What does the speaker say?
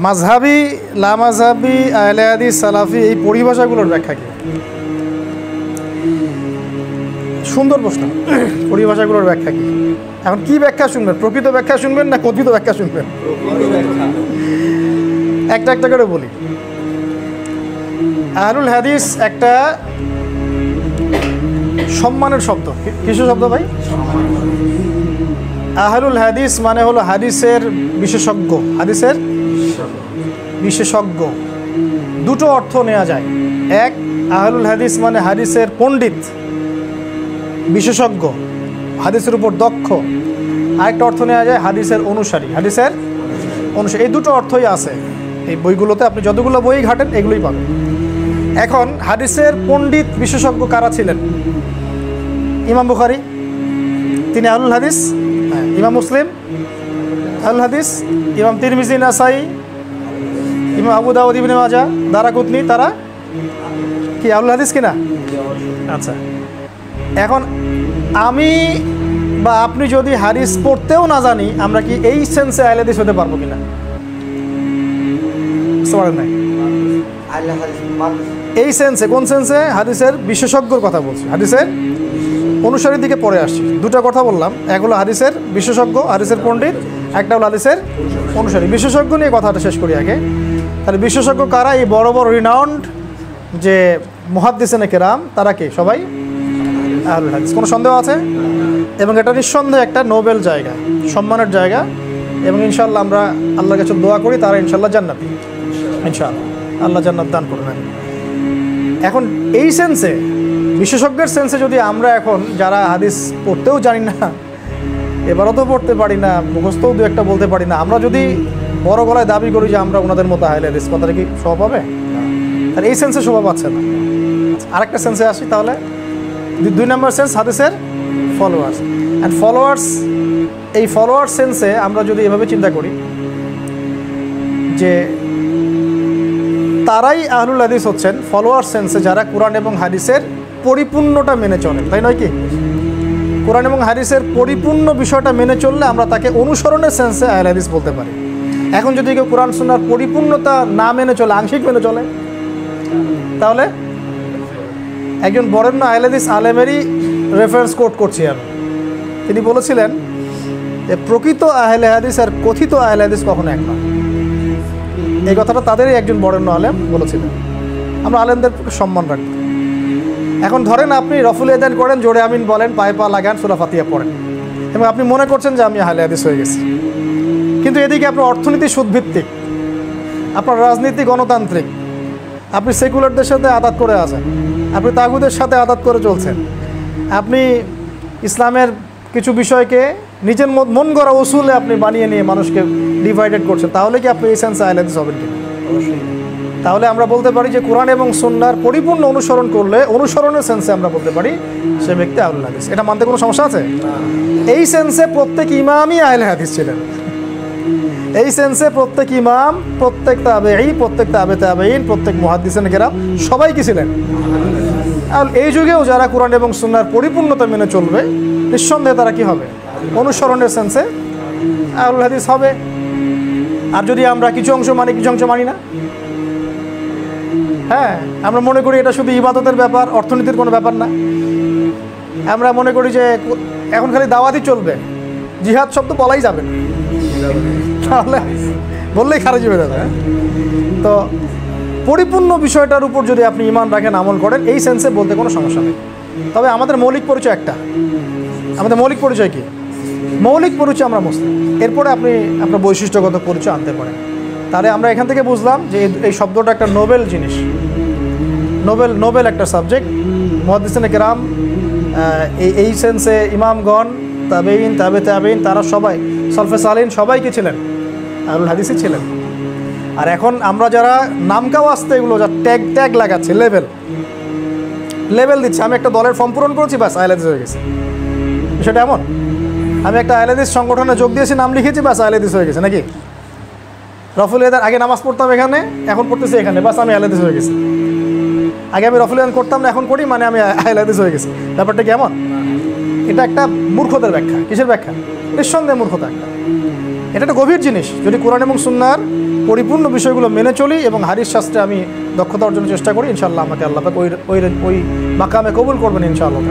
মাযহাবি, লামাযহাবি, আহলে হাদিস, সালাফি এই পরিভাষাগুলোর ব্যাখ্যা কি? সুন্দর প্রশ্ন। পরিভাষাগুলোর ব্যাখ্যা কি? এখন কি ব্যাখ্যা শুনবেন? প্রকৃত ব্যাখ্যা শুনবেন না কথিত ব্যাখ্যা শুনবেন? একটা একটা করে বলি। আহলুল হাদিস একটা সম্মানের শব্দ। কিসের শব্দ ভাই? আহলুল হাদিস মানে হলো হাদিসের বিশেষজ্ঞ। হাদিসের বিশেষজ্ঞ দুটো অর্থ নেওয়া যায়। এক, আহলুল হাদিস মানে হাদিসের পণ্ডিত, বিশেষজ্ঞ, হাদিসের উপর দক্ষ। আরেকটা অর্থ নেওয়া যায় হাদিসের অনুসারী। হাদিসের অনুসারী, এই দুটো অর্থই আছে এই বইগুলোতে। আপনি যতগুলো বই ঘাটেন এগুলোই পাবেন। এখন হাদিসের পণ্ডিত বিশেষজ্ঞ কারা ছিলেন? ইমাম বুখারী, তিনি আহলুল হাদিস। ইমাম মুসলিম আহলুল হাদিস। ইমাম তিরমিজি, নাসাই, ইমাম আবু দাউদ, ইবনে মাজাহ, দারাকুতনি, তারা কি আহলুল হাদিস কিনা? আচ্ছা, এখন আমি বা আপনি যদি হাদিস পড়তেও না জানি, আমরা কি এই সেন্সে আহলে হাদিস হতে পারবো কিনা? নাই এই সেন্সে। কোন সেন্সে? হাদিসের বিশেষজ্ঞর কথা বলছি, হাদিসের অনুসারীর দিকে পরে আসছি। দুটো কথা বললাম, এক হলো হাদিসের বিশেষজ্ঞ, হাদিসের পণ্ডিত, একটা হলো হাদিসের অনুসারী। বিশেষজ্ঞ নিয়ে কথাটা শেষ করি আগে। তাহলে বিশেষজ্ঞ কারা? এই বড় বড় রিনাউন্ড যে মুহাদ্দিসিনে কেরাম, তারা কি? সবাই আহলুল হাদিস। কোনো সন্দেহ আছে? এবং এটা নিঃসন্দেহে একটা নোবেল জায়গা, সম্মানের জায়গা। এবং ইনশাআল্লাহ আমরা আল্লাহর কাছে দোয়া করি তারা ইনশাআল্লাহ জান্নাতি। ইনশাআল্লাহ আল্লাহ জান্নাত দান করবেন। এখন এই সেন্সে, বিশেষজ্ঞের সেন্সে যদি আমরা এখন যারা হাদিস পড়তেও জানি না, এবারও তো পড়তে পারি না, মুখস্থও দু একটা বলতে পারি না, আমরা যদি বড় গলায় দাবি করি যে আমরা ওনাদের মতো আহলে হাদিস, কথাটা কি শোভা পাবে? আর এই সেন্সে শোভা পাচ্ছে না। আরেকটা সেন্সে আসি তাহলে। 2 নম্বর সেন্স হাদিসের ফলোয়ার্স। অ্যান্ড ফলোয়ার্স, এই ফলোয়ার সেন্সে আমরা যদি এভাবে চিন্তা করি যে তারাই আহলুল হাদিস হচ্ছেন ফলোয়ার সেন্সে যারা কোরআন এবং হাদিসের পরিপূর্ণটা মেনে চলেন, তাই নয় কি? কোরআন এবং হাদিসের পরিপূর্ণ বিষয়টা মেনে চললে আমরা তাকে অনুসরণের সেন্সে আহলে হাদিস বলতে পারি। এখন যদি কেউ কোরআন সুন্নাহর পরিপূর্ণতা না মেনে চলে, আংশিক মেনে চলে, তাহলে একজন বরেণ্য আহলে হাদিস আলেমেরই রেফারেন্স কোট করছি আমি। তিনি বলেছিলেন যে প্রকৃত আহলে হাদিস আর কথিত আহলে হাদিস কখনো এক নয়। এই কথাটা তাদেরই একজন বরেণ্য আলেম বলেছিলেন। আমরা আলেমদের সম্মান রাখব। এখন ধরেন আপনি রফুল এদান করেন, জোরে আমিন বলেন, পায়ে পা লাগান, সূরা ফাতিহা পড়েন, এবং আপনি মনে করছেন যে আমি আহলে হাদিস হয়ে গেছি। কিন্তু এদিকে আপনার অর্থনীতি সুদভিত্তিক, আপনার রাজনীতি গণতান্ত্রিক, আপনি সেকুলারদের সাথে আদাত করে আছেন, আপনি তাগুদের সাথে আদাত করে চলছেন, আপনি ইসলামের কিছু বিষয়কে নিজের মন গড়া উসুলে আপনি বানিয়ে নিয়ে মানুষকে ডিভাইডেড করছেন, তাহলে কি আপনি এই সেন্সে আহলে হাদিস হবেন কিনা? তাহলে আমরা বলতে পারি যে কোরআন এবং সুন্নাহর পরিপূর্ণ অনুসরণ করলে, অনুসরণের সেন্সে আমরা বলতে পারি সে ব্যক্তি আহলুল হাদিস। এটা মানতে কোনো সমস্যা আছে? এই সেন্সে প্রত্যেক ইমামই আহলে হাদিস ছিলেন। এই সেন্সে প্রত্যেক ইমাম, প্রত্যেক তাবেঈ, প্রত্যেক তাবে তাবেঈন, প্রত্যেক মুহাদ্দিসিন কেরাম সবাই কি ছিলেন? আর এই যুগেও যারা কোরআন এবং সুন্নাহর পরিপূর্ণতা মেনে চলবে, নিঃসন্দেহে তারা কি হবে? অনুসরণের সেন্সে আহলুল হাদিস হবে। আর যদি আমরা কিছু অংশ মানি, কিছু অংশ মানি না, হ্যাঁ, আমরা মনে করি এটা শুধু ইবাদতের ব্যাপার, অর্থনীতির কোনো ব্যাপার না, আমরা মনে করি যে এখন খালি দাওয়াতই চলবে, জিহাদ শব্দ বলাই যাবে না, তাহলে বললেই খারিজ হয়ে যাবে। তো পরিপূর্ণ বিষয়টার উপর যদি আপনি ঈমান রাখেন, আমল করেন, এই সেন্সে বলতে কোনো সমস্যা নেই। তবে আমাদের মৌলিক পরিচয় একটা। আমাদের মৌলিক পরিচয় কি? মৌলিক পরিচয় আমরা মুসলিম। এরপরে আপনি আপনার বৈশিষ্ট্যগত পরিচয় আনতে পারেন। তাহলে আমরা এখান থেকে বুঝলাম যে এই শব্দটা একটা নোবেল জিনিস, নোবেল একটা সাবজেক্ট। মুহাদ্দিসিনে কেরাম এই সেন্সে ইমামগণ, তাবেঈন, তাবে তাবেঈন, তারা সবাই, সলফে সালিহিন সবাই কি ছিলেন? আহলুল হাদিসই ছিলেন। আর এখন আমরা যারা নামকাও আসতে এগুলো যা ট্যাগ লাগাচ্ছে, লেভেল দিচ্ছে, আমি একটা দলের ফর্ম পূরণ করেছি, ব্যাস আহলে হাদিস হয়ে গেছে, সেটা এমন? আমি একটা আহলে হাদিস সংগঠনে যোগ দিয়েছি, নাম লিখেছি, ব্যাস আহলে হাদিস হয়ে গেছে নাকি? রফুল এদান আগে নামাজ পড়তাম এখানে, এখন পড়তেছি এখানে, বাস আমি আহলে হাদিস হয়ে গেছি। আগে আমি রফুল এদান করতাম না, এখন করি, মানে আমি আহলে হাদিস হয়ে গেছি। ব্যাপারটা কেমন? এটা একটা মূর্খতার ব্যাখ্যা। কিসের ব্যাখ্যা? নিঃসন্দেহে মূর্খতা একটা। এটা একটা গভীর জিনিস। যদি কোরআন এবং সুন্নাহর পরিপূর্ণ বিষয়গুলো মেনে চলি এবং হাদিস শাস্ত্রে আমি দক্ষতা অর্জনের চেষ্টা করি, ইনশাআল্লাহ আমাকে আল্লাহ পাক ওই মাকামে কবুল করবেন ইনশাআল্লাহ।